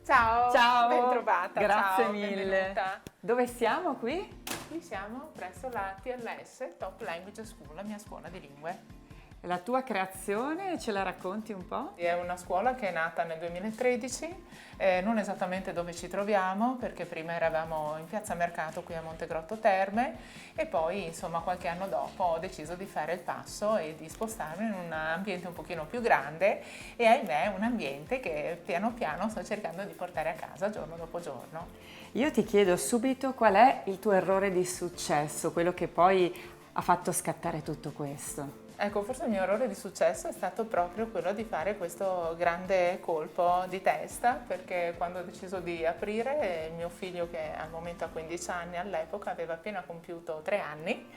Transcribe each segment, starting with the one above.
Ciao, Ciao, ben trovata. grazie Ciao, mille. benvenuta. Dove siamo qui? Qui siamo presso la TLS, Top Language School, la mia scuola di lingue. La tua creazione, ce la racconti un po'? È una scuola che è nata nel 2013, non esattamente dove ci troviamo, perché prima eravamo in Piazza Mercato qui a Montegrotto Terme e poi insomma qualche anno dopo ho deciso di fare il passo e di spostarmi in un ambiente un pochino più grande e ahimè un ambiente che piano piano sto cercando di portare a casa giorno dopo giorno. Io ti chiedo subito qual è il tuo errore di successo, quello che poi ha fatto scattare tutto questo. Ecco, forse il mio errore di successo è stato proprio quello di fare questo grande colpo di testa, perché quando ho deciso di aprire, mio figlio, che al momento ha 15 anni, all'epoca aveva appena compiuto 3 anni,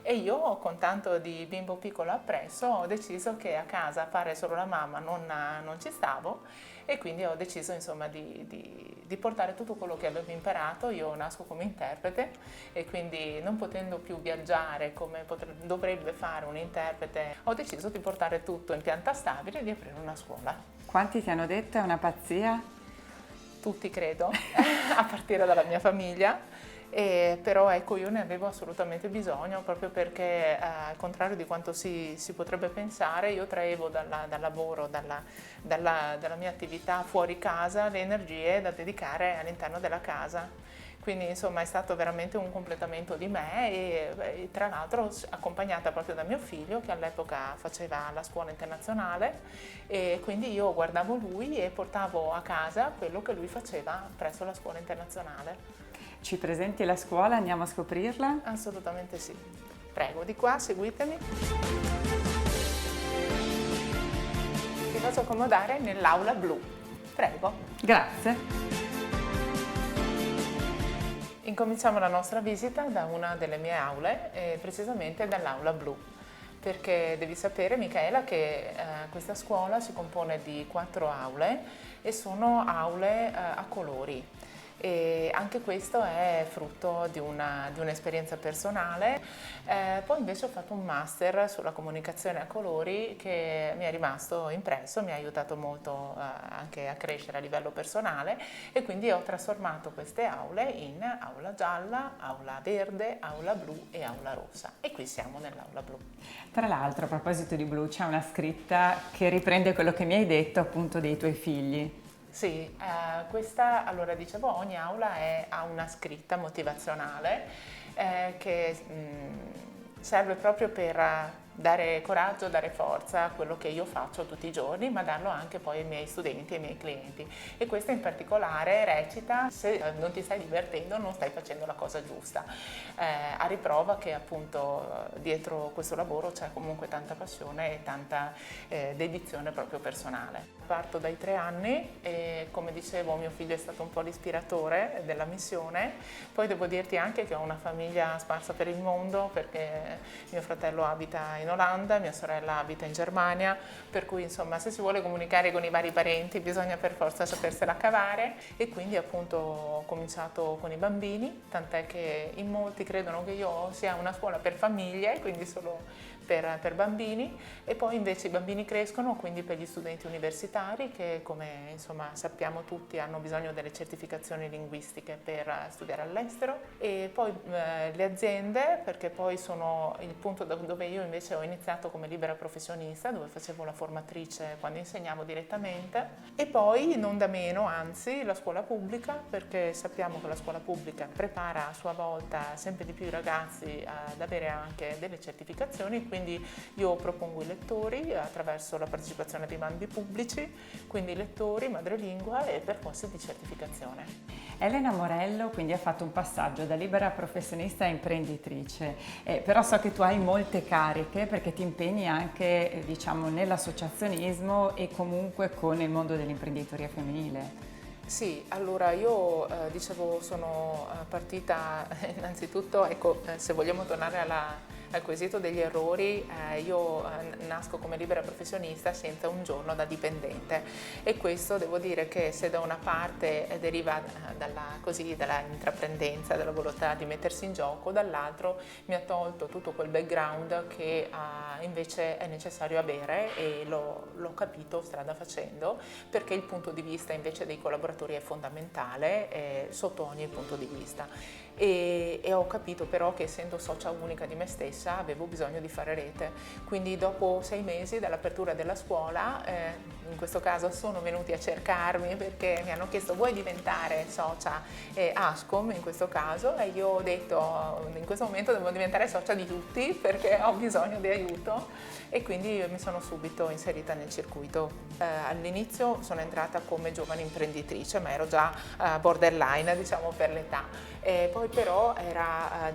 e io, con tanto di bimbo piccolo appresso, ho deciso che a casa a fare solo la mamma non ci stavo, e quindi ho deciso insomma di portare tutto quello che avevo imparato. Io nasco come interprete e quindi, non potendo più viaggiare come dovrebbe fare un interprete, ho deciso di portare tutto in pianta stabile e di aprire una scuola. Quanti ti hanno detto è una pazzia? Tutti, credo, a partire dalla mia famiglia. Però ecco, io ne avevo assolutamente bisogno, proprio perché al contrario di quanto si potrebbe pensare, io traevo dal lavoro, dalla mia attività fuori casa, le energie da dedicare all'interno della casa. Quindi insomma è stato veramente un completamento di me e tra l'altro accompagnata proprio da mio figlio, che all'epoca faceva la scuola internazionale, e quindi io guardavo lui e portavo a casa quello che lui faceva presso la scuola internazionale. Ci presenti la scuola, andiamo a scoprirla? Assolutamente sì. Prego, di qua, seguitemi. Ti faccio accomodare nell'aula blu. Prego. Grazie. Incominciamo la nostra visita da una delle mie aule, precisamente dall'aula blu. Perché devi sapere, Michaela, che questa scuola si compone di 4 aule e sono aule a colori. E anche questo è frutto di un'esperienza personale. Poi invece ho fatto un master sulla comunicazione a colori che mi è rimasto impresso, mi ha aiutato molto anche a crescere a livello personale, e quindi ho trasformato queste aule in aula gialla, aula verde, aula blu e aula rossa. E qui siamo nell'aula blu. Tra l'altro, a proposito di blu, c'è una scritta che riprende quello che mi hai detto appunto dei tuoi figli. Sì, questa, allora dicevo, ogni aula ha una scritta motivazionale che serve proprio per dare coraggio, dare forza a quello che io faccio tutti i giorni, ma darlo anche poi ai miei studenti e ai miei clienti. E questa in particolare recita: se non ti stai divertendo non stai facendo la cosa giusta, a riprova che appunto dietro questo lavoro c'è comunque tanta passione e tanta dedizione proprio personale. Parto dai 3 anni e, come dicevo, mio figlio è stato un po' l'ispiratore della missione. Poi devo dirti anche che ho una famiglia sparsa per il mondo, perché mio fratello abita in Olanda, mia sorella abita in Germania, per cui insomma se si vuole comunicare con i vari parenti bisogna per forza sapersela cavare, e quindi appunto ho cominciato con i bambini, tant'è che in molti credono che io sia una scuola per famiglie, quindi solo per bambini, e poi invece i bambini crescono, quindi per gli studenti universitari che, come insomma sappiamo tutti, hanno bisogno delle certificazioni linguistiche per studiare all'estero, e poi le aziende, perché poi sono il punto dove io invece ho iniziato come libera professionista, dove facevo la formatrice quando insegnavo direttamente, e poi non da meno, anzi, la scuola pubblica, perché sappiamo che la scuola pubblica prepara a sua volta sempre di più i ragazzi ad avere anche delle certificazioni. Quindi io propongo i lettori attraverso la partecipazione dei bandi pubblici, quindi lettori, madrelingua e percorsi di certificazione. Elena Morello quindi ha fatto un passaggio da libera professionista a imprenditrice, però so che tu hai molte cariche perché ti impegni anche diciamo nell'associazionismo e comunque con il mondo dell'imprenditoria femminile. Sì, allora io dicevo sono partita innanzitutto, ecco, se vogliamo tornare al quesito degli errori, io nasco come libera professionista senza un giorno da dipendente, e questo devo dire che se da una parte deriva dalla intraprendenza, dalla volontà di mettersi in gioco, dall'altro mi ha tolto tutto quel background che invece è necessario avere, e l'ho capito strada facendo, perché il punto di vista invece dei collaboratori è fondamentale sotto ogni punto di vista. E ho capito però che, essendo socia unica di me stessa, avevo bisogno di fare rete. Quindi dopo 6 mesi dall'apertura della scuola, in questo caso sono venuti a cercarmi perché mi hanno chiesto: vuoi diventare socia Ascom in questo caso? E io ho detto: in questo momento devo diventare socia di tutti perché ho bisogno di aiuto, e quindi mi sono subito inserita nel circuito. All'inizio sono entrata come giovane imprenditrice, ma ero già borderline, diciamo, per l'età. Poi però era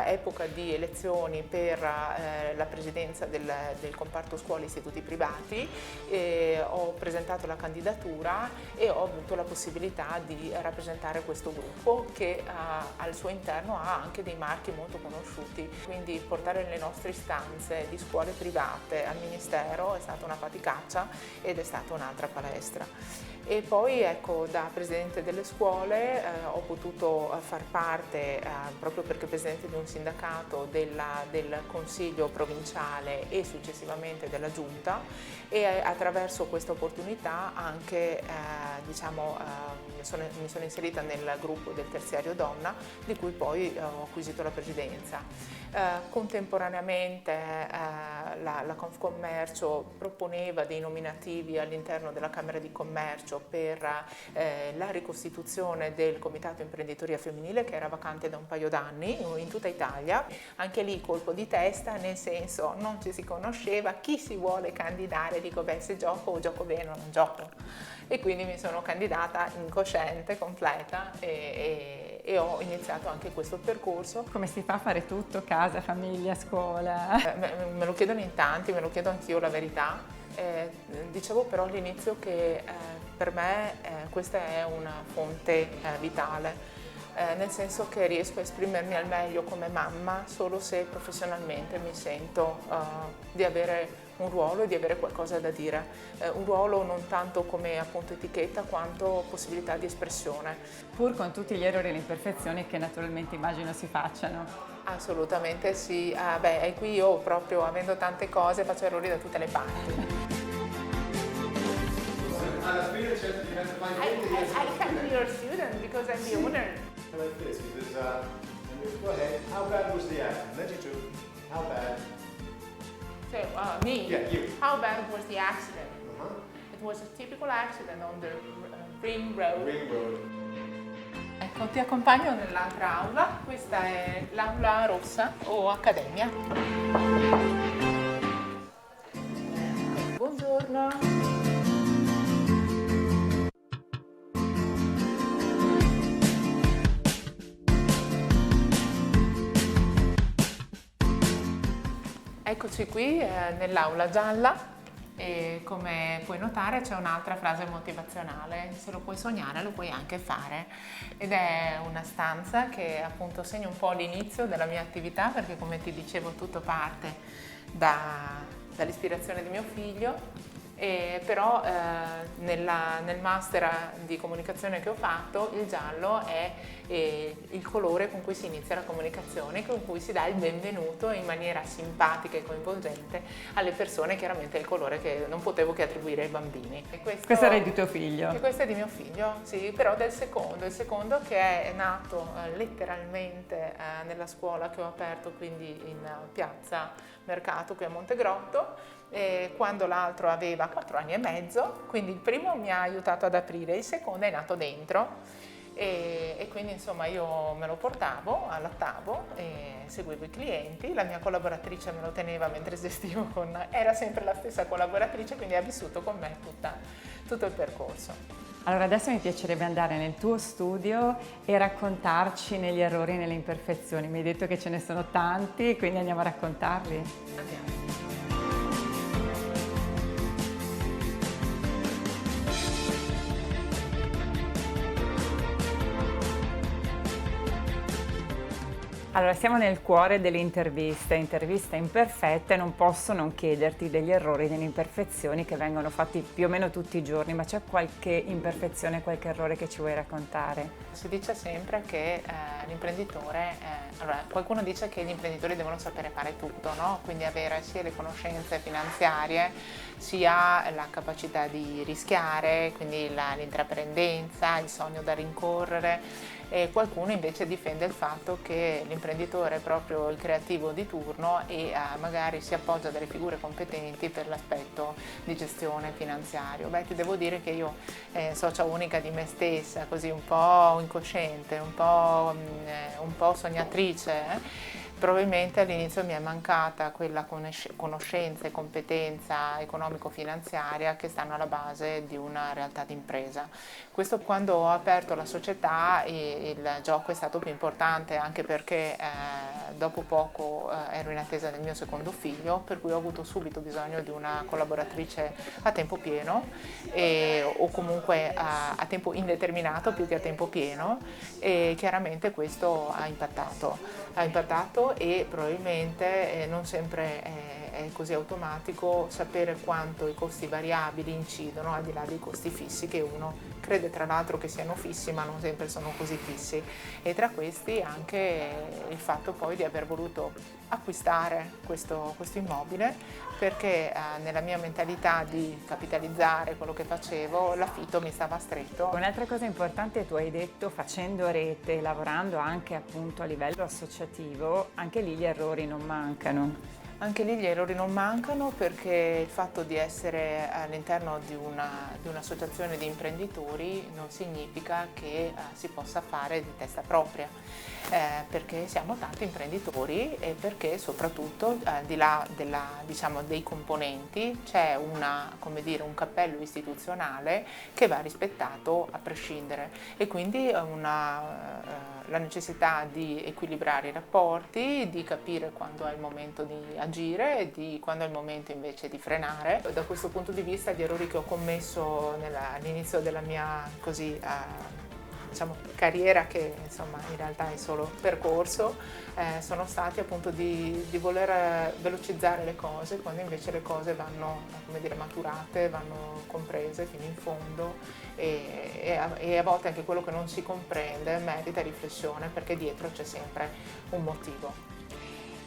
epoca di elezioni per la presidenza del comparto scuole e istituti privati, ho presentato la candidatura e ho avuto la possibilità di rappresentare questo gruppo che al suo interno ha anche dei marchi molto conosciuti, quindi portare le nostre istanze di scuole private al Ministero è stata una faticaccia ed è stata un'altra palestra. E poi, ecco, da presidente delle scuole ho potuto far parte, proprio perché presidente di un sindacato, del consiglio provinciale e successivamente della giunta, e attraverso questa opportunità anche mi sono inserita nel gruppo del terziario donna, di cui poi ho acquisito la presidenza. Contemporaneamente la Confcommercio proponeva dei nominativi all'interno della Camera di Commercio per la ricostituzione del Comitato Imprenditoria Femminile, che era vacante da un paio d'anni in tutta Italia. Anche lì colpo di testa, nel senso non ci si conosceva, chi si vuole candidare, dico beh, se gioco o gioco bene o non gioco. E quindi mi sono candidata incosciente, completa, e ho iniziato anche questo percorso. Come si fa a fare tutto? Casa, famiglia, scuola? Me lo chiedono in tanti, me lo chiedo anch'io, la verità. Dicevo però all'inizio che per me questa è una fonte vitale, nel senso che riesco a esprimermi al meglio come mamma solo se professionalmente mi sento di avere un ruolo e di avere qualcosa da dire, un ruolo non tanto come appunto etichetta quanto possibilità di espressione. Pur con tutti gli errori e le imperfezioni che naturalmente immagino si facciano. Assolutamente sì, e qui io proprio, avendo tante cose, faccio errori da tutte le parti. Alla fine certo di mettere I can be your student because I'm the owner. like this, because, go ahead, how bad was the accident? 92, how bad? So, me? Yeah, you. How bad was the accident? Uh-huh. It was a typical accident on the Ring Road. Ring road. Ecco, ti accompagno nell'altra aula. Questa è l'aula rossa o accademia. Buongiorno. Eccoci qui nell'aula gialla, e come puoi notare c'è un'altra frase motivazionale: se lo puoi sognare lo puoi anche fare, ed è una stanza che appunto segna un po' l'inizio della mia attività, perché come ti dicevo tutto parte dall'ispirazione di mio figlio. Però nel master di comunicazione che ho fatto, il giallo è il colore con cui si inizia la comunicazione, con cui si dà il benvenuto in maniera simpatica e coinvolgente alle persone. Chiaramente è il colore che non potevo che attribuire ai bambini. Questo era di tuo figlio? E questo è di mio figlio, sì, però il secondo che è nato letteralmente nella scuola che ho aperto, quindi in piazza Mercato qui a Montegrotto, quando l'altro aveva 4 anni e mezzo, quindi il primo mi ha aiutato ad aprire, il secondo è nato dentro, e quindi insomma io me lo portavo, allattavo e seguivo i clienti. La mia collaboratrice me lo teneva mentre gestivo era sempre la stessa collaboratrice, quindi ha vissuto con me tutto il percorso. Allora adesso mi piacerebbe andare nel tuo studio e raccontarci negli errori e nelle imperfezioni. Mi hai detto che ce ne sono tanti, quindi andiamo a raccontarli. Andiamo. Allora, siamo nel cuore delle interviste imperfette, non posso non chiederti degli errori, delle imperfezioni che vengono fatti più o meno tutti i giorni, ma c'è qualche imperfezione, qualche errore che ci vuoi raccontare? Si dice sempre che l'imprenditore, allora qualcuno dice che gli imprenditori devono sapere fare tutto, no? Quindi avere sia le conoscenze finanziarie, sia la capacità di rischiare, quindi l'intraprendenza, il sogno da rincorrere. E qualcuno invece difende il fatto che l'imprenditore è proprio il creativo di turno e magari si appoggia a delle figure competenti per l'aspetto di gestione finanziario. Beh, ti devo dire che io, socia unica di me stessa, così un po' incosciente, un po' sognatrice, probabilmente all'inizio mi è mancata quella conoscenza e competenza economico-finanziaria che stanno alla base di una realtà d'impresa. Questo quando ho aperto la società il gioco è stato più importante, anche perché dopo poco ero in attesa del mio secondo figlio, per cui ho avuto subito bisogno di una collaboratrice a tempo pieno o comunque a tempo indeterminato più che a tempo pieno, e chiaramente questo ha impattato e probabilmente non sempre è così automatico sapere quanto i costi variabili incidono al di là dei costi fissi, che uno crede tra l'altro che siano fissi, ma non sempre sono così fissi, e tra questi anche il fatto poi di aver voluto acquistare questo immobile, perché nella mia mentalità di capitalizzare quello che facevo l'affitto mi stava stretto. Un'altra cosa importante, tu hai detto, facendo rete, lavorando anche appunto a livello associativo, anche lì gli errori non mancano. Anche lì gli errori non mancano, perché il fatto di essere all'interno di un'associazione di imprenditori non significa che si possa fare di testa propria, perché siamo tanti imprenditori e perché soprattutto al di là dei componenti c'è un cappello istituzionale che va rispettato a prescindere, e quindi la necessità di equilibrare i rapporti, di capire quando è il momento di agire e di quando è il momento invece di frenare. Da questo punto di vista gli errori che ho commesso all'inizio della mia carriera, che insomma in realtà è solo percorso, sono stati appunto di voler velocizzare le cose, quando invece le cose vanno maturate, vanno comprese fino in fondo, e a volte anche quello che non si comprende merita riflessione, perché dietro c'è sempre un motivo.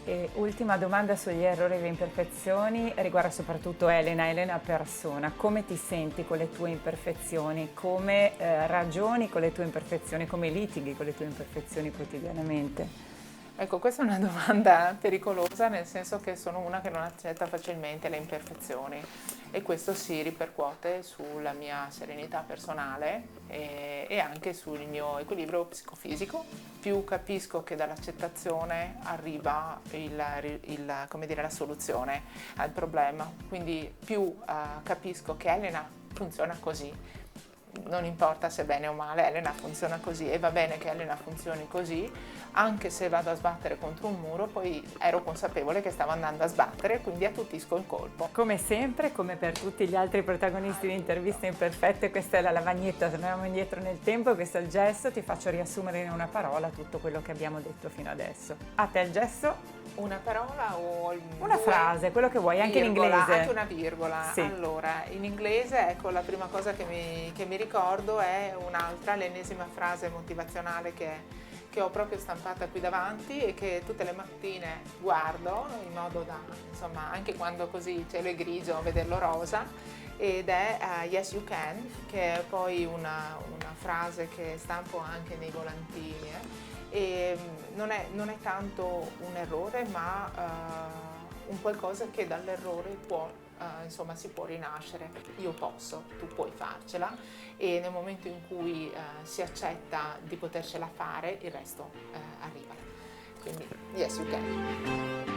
E ultima domanda sugli errori e le imperfezioni, riguarda soprattutto Elena persona. Come ti senti con le tue imperfezioni? Come ragioni con le tue imperfezioni? Come litighi con le tue imperfezioni quotidianamente? Ecco, questa è una domanda pericolosa, nel senso che sono una che non accetta facilmente le imperfezioni, e questo si ripercuote sulla mia serenità personale e anche sul mio equilibrio psicofisico. Più capisco che dall'accettazione arriva la soluzione al problema, quindi più capisco che Elena funziona così. Non importa se bene o male, Elena funziona così, e va bene che Elena funzioni così, anche se vado a sbattere contro un muro, poi ero consapevole che stavo andando a sbattere, quindi attutisco il colpo. Come sempre, come per tutti gli altri protagonisti di Interviste Imperfette, questa è la lavagnetta, torniamo indietro nel tempo, questo è il gesso, ti faccio riassumere in una parola tutto quello che abbiamo detto fino adesso. A te il gesso. Una parola o una frase, quello che vuoi, anche in inglese. Anche una virgola. Sì. Allora, in inglese, ecco, la prima cosa che mi ricordo è l'ennesima frase motivazionale che ho proprio stampata qui davanti e che tutte le mattine guardo, in modo da, insomma, anche quando così il cielo è grigio, vederlo rosa, ed è Yes You Can, che è poi una frase che stampo anche nei volantini. E non è tanto un errore, ma un qualcosa che dall'errore si può rinascere. Io posso, tu puoi farcela, e nel momento in cui si accetta di potercela fare, il resto arriva. Quindi yes you can.